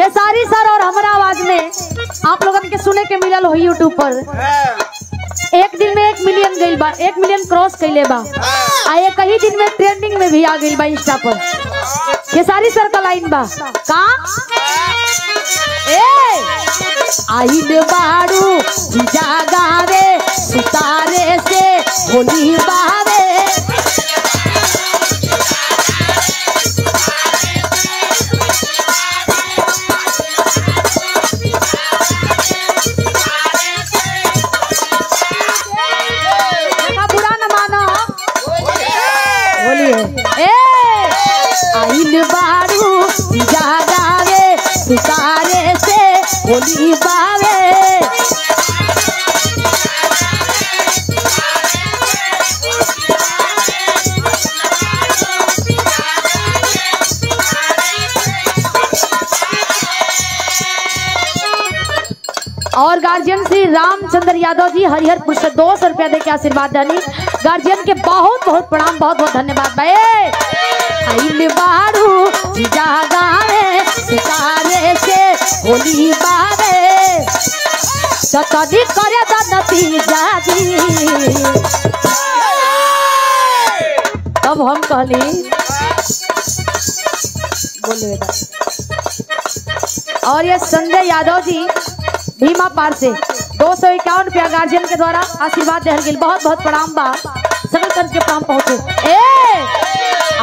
खेसारी सर और हमारा आवाज में आप लोगन के सुने के मिलल हो यूट्यूब पर। एक दिन में 1 मिलियन गई बा, 1 मिलियन क्रॉस कैले बा। एक ही दिन में ट्रेंडिंग में भी आ गई बा इंस्टा पर। खेसारी सर का लाइन बा का आइल बाड़ू जागावे सुतारे से होली बावे आइल बारू जागावे सुतारे से होली बावे और गार्जियन श्री रामचंद्र यादव जी हरिहरपुर से 200 रुपया दे के आशीर्वाद दानी। गार्जियन के बहुत बहुत प्रणाम, बहुत बहुत धन्यवाद भाई। आइल बारू जागावे सितारे से होली बावे सतदी करे नतीजा दी। तब हम कहली बोले और ये संजय यादव जी भीमा पार से 251 रुपया गार्जियन के द्वारा आशीर्वाद दे गई। बहुत बहुत प्रणाम बा, सभी तरह के प्रणाम पहुंचे।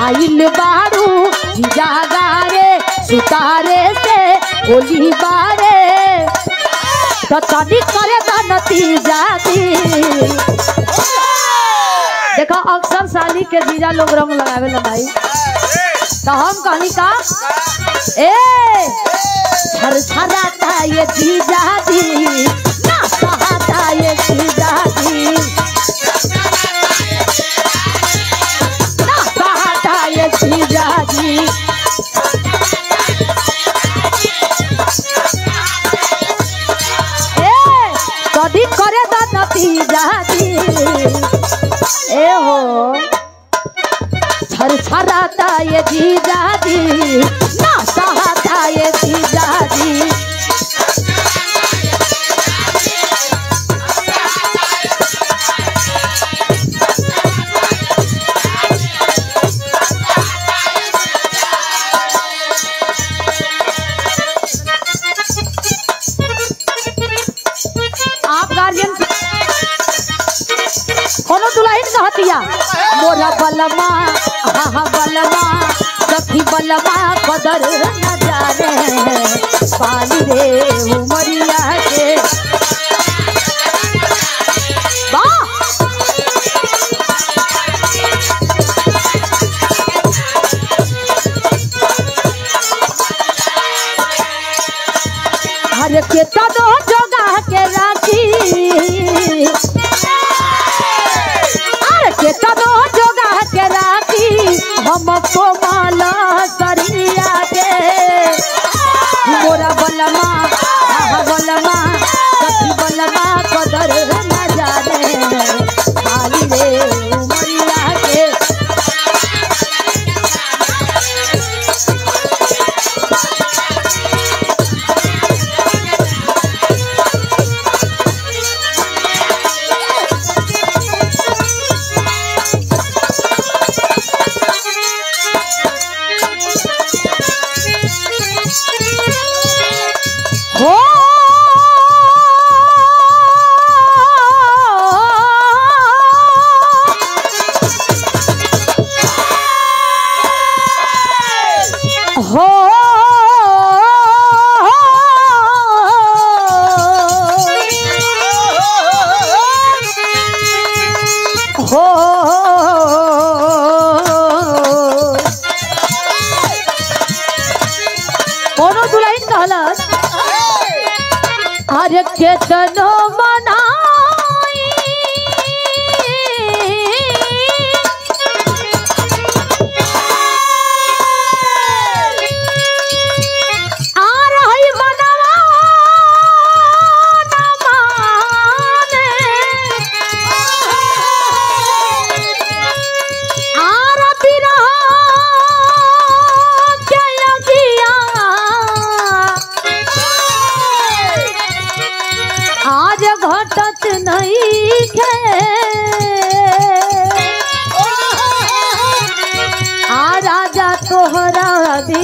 आइल बारू जागारे सुतारे से होली बारे तनी करे नतीजा दी। देखो अक्सर साली के जीजा लोग रंग लगावे ला भाई, तो हम कहनी का छरछराता ये जीजा दी ना सहाता ये जीजा दी ना सहाता ये जीजा दी। कदी करे नतीजा दी ए हो छरछराता ये जीजा दी ना सहाता ये जीजा दी। आप गार्जियन कोनो दुल्हन कहतिया मोरा बलमा हा बलमा सखी बलमा कदर न जाने पाली रे उमरिया के वाह हर के तो जोगा के राखी के तनो जोगा के राखी हमको माला सरिया के मोरा बलमा बलमा सखी बलमा कदर न जाने पाली रे उमरिया के। कोनो दुल्हन कहलस हर के तनो मनाई आ रही मनवा न माने आर बिरहा के लगिया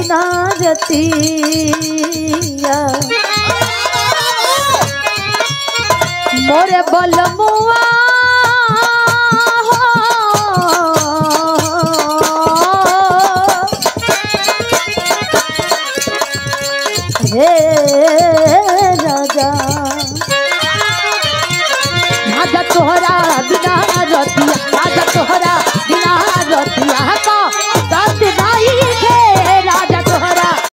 बिना रतिया मोरे बलमुआ हे राजा राजा तोहरा बिना रतिया